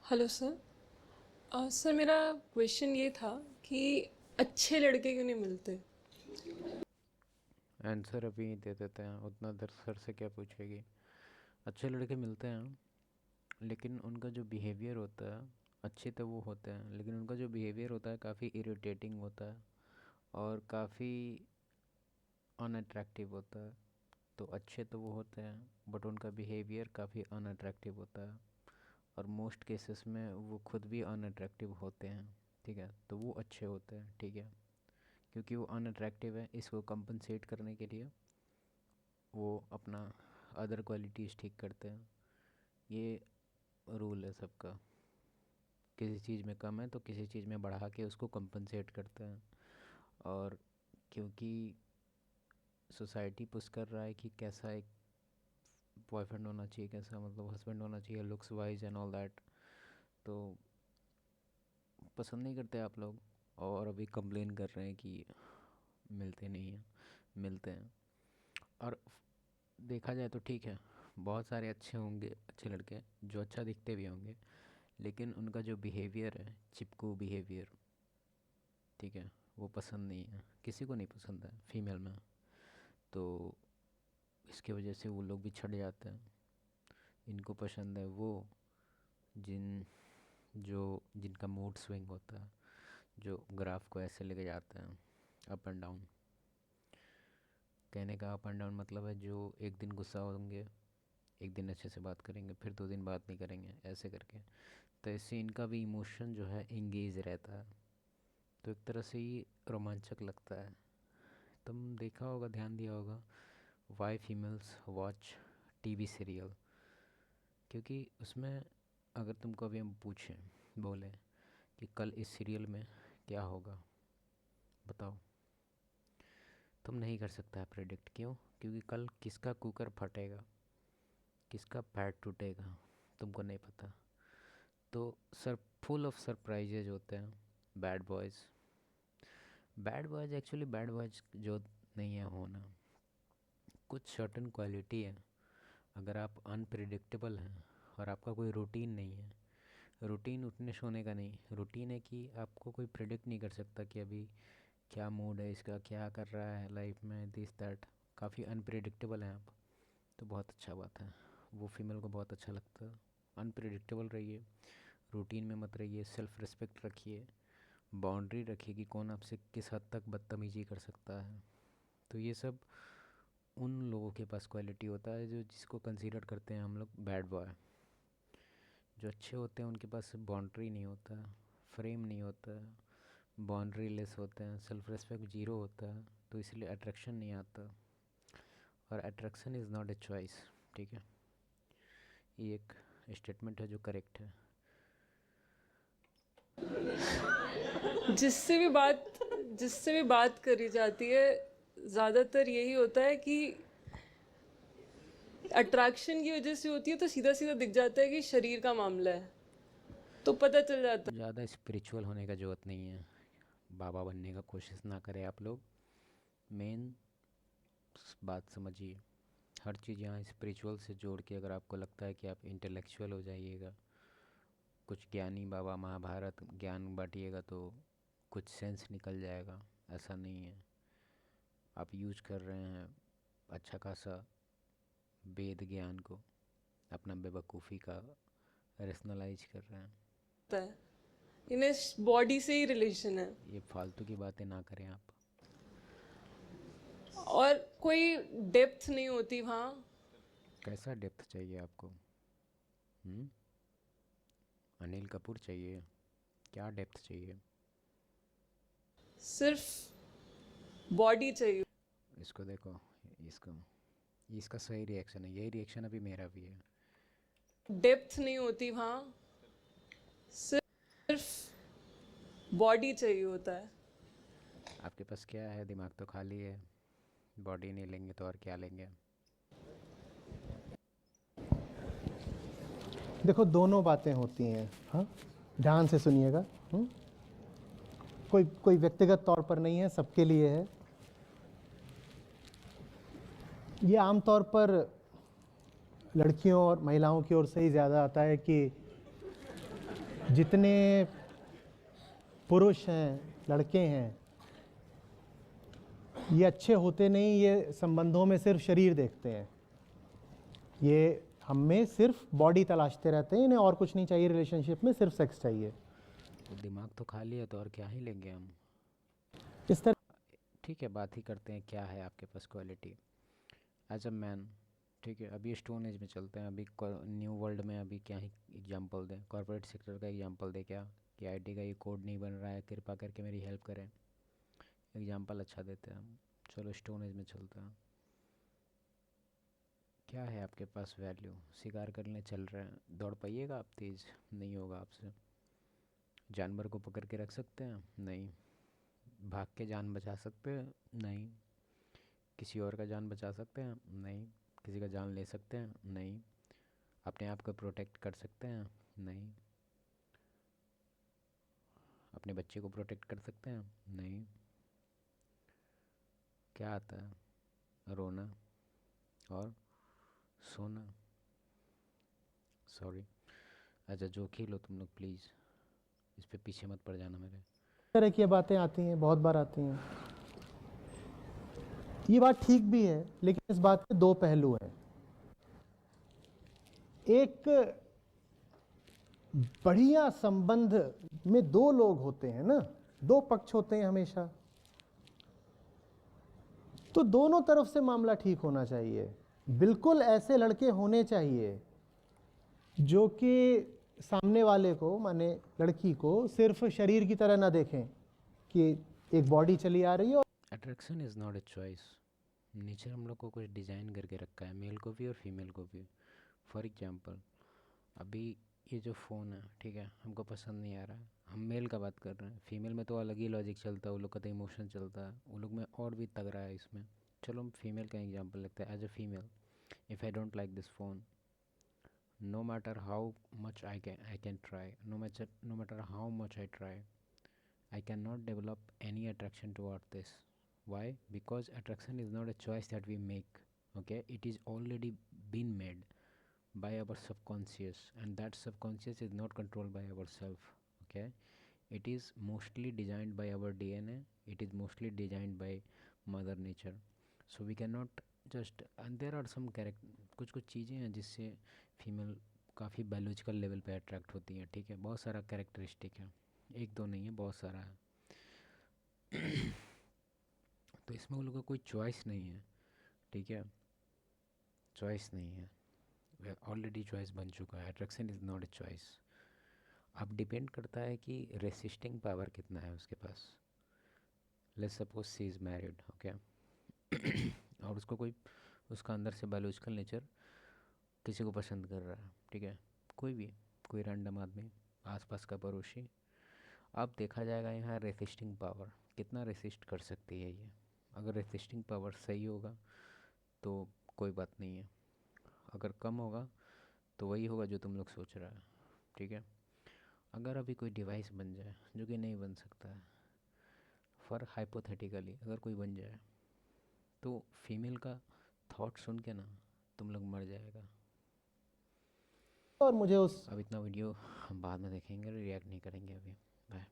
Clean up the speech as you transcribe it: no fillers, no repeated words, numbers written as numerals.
Hello sir. Sir मेरा question ये था कि अच्छे लड़के क्यों नहीं मिलते। आंसर अभी दे देते हैं। उतना देर सर से क्या पूछेगी। अच्छे लड़के मिलते हैं, लेकिन उनका जो बिहेवियर होता है, अच्छे तो वो होते हैं लेकिन उनका जो बिहेवियर होता है काफ़ी इरिटेटिंग होता है और काफ़ी अनअट्रैक्टिव होता है। तो अच्छे तो वो होते हैं बट उनका बिहेवियर काफ़ी अनअट्रैक्टिव होता है, और मोस्ट केसेस में वो खुद भी अनअट्रैक्टिव होते हैं। ठीक है, तो वो अच्छे होते हैं। ठीक है, क्योंकि वो अनअट्रैक्टिव है, इसको कंपनसेट करने के लिए वो अपना अदर क्वालिटीज़ ठीक करते हैं। ये रूल है सबका। किसी चीज़ में कम है तो किसी चीज़ में बढ़ा के उसको कंपनसेट करते हैं। और क्योंकि सोसाइटी पुश कर रहा है कि कैसा एक बॉयफ्रेंड होना चाहिए, कैसा मतलब हस्बैंड होना चाहिए, looks wise and all that, तो पसंद नहीं करते आप लोग। और अभी कंप्लेन कर रहे हैं कि मिलते नहीं हैं। मिलते हैं। और देखा जाए तो ठीक है, बहुत सारे अच्छे होंगे, अच्छे लड़के जो अच्छा दिखते भी होंगे, लेकिन उनका जो बिहेवियर है चिपकू बिहेवियर, ठीक है, वो पसंद नहीं है, किसी को नहीं पसंद है फीमेल में। तो इसकी वजह से वो लोग भी छट जाते हैं। इनको पसंद है वो जिन जो जिनका मूड स्विंग होता है, जो ग्राफ को ऐसे लेके जाते हैं अप एंड डाउन। कहने का अप एंड डाउन मतलब है जो एक दिन गुस्सा होंगे, एक दिन अच्छे से बात करेंगे, फिर 2 दिन बात नहीं करेंगे, ऐसे करके। तो इससे इनका भी इमोशन जो है इंगेज रहता है। तो एक तरह से ये रोमांचक लगता है। तुम देखा होगा, ध्यान दिया होगा, why females watch TV serial, क्योंकि उसमें अगर तुमको अभी हम पूछें, बोलें कि कल इस सीरियल में क्या होगा, बताओ, तुम नहीं कर सकता है प्रेडिक्ट। क्यों? क्योंकि कल किसका कुकर फटेगा, किसका पैर टूटेगा, तुमको नहीं पता। तो सर फुल ऑफ सरप्राइजेज होते हैं bad boys. Bad boys actually bad boys जो नहीं है होना, कुछ सर्टन क्वालिटी है। अगर आप अनप्रिडिक्टेबल हैं और आपका कोई रूटीन नहीं है, रूटीन उठने सोने का नहीं, रूटीन है कि आपको कोई प्रिडिक्ट नहीं कर सकता कि अभी क्या मूड है इसका, क्या कर रहा है लाइफ में, दिस दैट, काफ़ी अनप्रिडिक्टेबल हैं आप। तो बहुत अच्छा बात है, वो फीमेल को बहुत अच्छा लगता है। अनप्रिडिक्टेबल रहिए, रूटीन में मत रहिए, सेल्फ रिस्पेक्ट रखिए, बाउंड्री रखिए कि कौन आपसे किस हद तक बदतमीजी कर सकता है। तो ये सब उन लोगों के पास क्वालिटी होता है जो जिसको कंसीडर करते हैं हम लोग बैड बॉय। जो अच्छे होते हैं उनके पास बाउंड्री नहीं होता, फ्रेम नहीं होता, बाउंड्री लेस होते हैं, सेल्फ रिस्पेक्ट जीरो होता है, तो इसलिए अट्रैक्शन नहीं आता। और attraction is not a choice. ठीक है, ये एक स्टेटमेंट है जो करेक्ट है। जिससे भी बात जिससे भी बात करी जाती है, ज़्यादातर यही होता है कि अट्रैक्शन की वजह से होती है, तो सीधा सीधा दिख जाता है कि शरीर का मामला है, तो पता चल जाता ज़्यादा स्पिरिचुअल होने का ज़रूरत नहीं है, बाबा बनने का कोशिश ना करें आप लोग। मेन बात समझिए, हर चीज़ यहाँ स्पिरिचुअल से जोड़ के अगर आपको लगता है कि आप इंटेलेक्चुअल हो जाइएगा, कुछ ज्ञानी बाबा महाभारत ज्ञान बांटिएगा तो कुछ सेंस निकल जाएगा, ऐसा नहीं है। आप यूज कर रहे हैं अच्छा खासा वेद ज्ञान को अपना बेवकूफ़ी का रेशनलाइज कर रहे हैं। है। इन्हें बॉडी से ही रिलेशन है, ये फालतू की बातें ना करें आप। और कोई डेप्थ नहीं होती वहाँ। कैसा डेप्थ चाहिए आपको? हम्म? अनिल कपूर चाहिए? क्या डेप्थ चाहिए? सिर्फ बॉडी चाहिए। इसको देखो, इसको, इसका सही रिएक्शन है, यही रिएक्शन अभी मेरा भी है। डेप्थ नहीं होती वहाँ, सिर्फ बॉडी चाहिए होता है। आपके पास क्या है? दिमाग तो खाली है। बॉडी नहीं लेंगे तो और क्या लेंगे? देखो दोनों बातें होती हैं। हाँ, ध्यान से सुनिएगा। कोई कोई व्यक्तिगत तौर पर नहीं है, सबके लिए है। ये आमतौर पर लड़कियों और महिलाओं की ओर से ही ज़्यादा आता है कि जितने पुरुष हैं, लड़के हैं, ये अच्छे होते नहीं, ये संबंधों में सिर्फ शरीर देखते हैं, ये हम में सिर्फ बॉडी तलाशते रहते हैं, इन्हें और कुछ नहीं चाहिए रिलेशनशिप में, सिर्फ सेक्स चाहिए। तो दिमाग तो खाली है, तो और क्या ही लेंगे हम। इस तरह ठीक है, बात ही करते हैं क्या है आपके पास क्वालिटी एज अ मैन। ठीक है, अभी स्टोन एज में चलते हैं। अभी न्यू वर्ल्ड में अभी क्या ही एग्जांपल दें, कॉर्पोरेट सेक्टर का एग्जांपल दें क्या, कि आईटी का ये कोड नहीं बन रहा है, कृपा करके मेरी हेल्प करें। एग्जांपल अच्छा देते हैं हम। चलो स्टोन एज में चलते हैं। क्या है आपके पास वैल्यू? शिकार करने चल रहे हैं, दौड़ पाइएगा आप तेज़? नहीं होगा आपसे। जानवर को पकड़ के रख सकते हैं? नहीं। भाग के जान बचा सकते हैं? नहीं। किसी और का जान बचा सकते हैं? नहीं। किसी का जान ले सकते हैं? नहीं। अपने आप को प्रोटेक्ट कर सकते हैं? नहीं। अपने बच्चे को प्रोटेक्ट कर सकते हैं? नहीं। क्या आता है? रोना और सोना। सॉरी, अच्छा जो खेलो तुम लोग प्लीज़, इस पे पीछे मत पड़ जाना मेरे। तरह की बातें आती हैं, बहुत बार आती हैं। ये बात ठीक भी है, लेकिन इस बात के दो पहलू हैं। एक बढ़िया संबंध में दो लोग होते हैं ना, दो पक्ष होते हैं हमेशा, तो दोनों तरफ से मामला ठीक होना चाहिए। बिल्कुल ऐसे लड़के होने चाहिए जो कि सामने वाले को, माने लड़की को, सिर्फ शरीर की तरह ना देखें कि एक बॉडी चली आ रही है। Attraction is not a choice. Nature हम लोग को कुछ डिज़ाइन करके रखा है, मेल को भी और फीमेल को भी। फॉर एग्जांपल, अभी ये जो फ़ोन है, ठीक है, हमको पसंद नहीं आ रहा है, हम मेल का बात कर रहे हैं। फीमेल में तो अलग ही लॉजिक चलता है, वो लोग का तो इमोशन चलता है, वो लोग में और भी तगड़ा है इसमें। चलो हम फीमेल का एग्जांपल लगता है। As a female, if I don't like this phone, no matter how much I can try, no matter how much I try, I cannot develop any attraction toward this. Why? Because attraction is not a choice that we make. Okay, it is already been made by our subconscious, and that subconscious is not controlled by ourselves. Okay, it is mostly designed by our DNA. It is mostly designed by mother nature. So we cannot just, and there are some कुछ कुछ चीज़ें हैं जिससे female काफ़ी biological level पे attract होती हैं। ठीक है, बहुत सारा कैरेक्टरिस्टिक है, एक दो नहीं है, बहुत सारा है। तो इसमें उन लोगों का कोई चॉइस नहीं है। ठीक है, चॉइस नहीं है, ऑलरेडी चॉइस बन चुका है। Attraction is not a choice. अब डिपेंड करता है कि रेसिस्टिंग पावर कितना है उसके पास। Let's suppose she is married, okay, और उसको कोई, उसका अंदर से बायोलॉजिकल नेचर किसी को पसंद कर रहा है। ठीक है, कोई भी, कोई रैंडम आदमी, आसपास का पड़ोसी। अब देखा जाएगा यहाँ रेसिस्टिंग पावर कितना रेसिस्ट कर सकती है ये। अगर रेसिस्टिंग पावर सही होगा तो कोई बात नहीं है, अगर कम होगा तो वही होगा जो तुम लोग सोच रहा है। ठीक है, अगर अभी कोई डिवाइस बन जाए, जो कि नहीं बन सकता है, फॉर हाइपोथेटिकली अगर कोई बन जाए, तो फीमेल का थॉट सुन के ना तुम लोग मर जाएगा। और मुझे उस अब इतना वीडियो हम बाद में देखेंगे, रिएक्ट नहीं करेंगे अभी। बाय।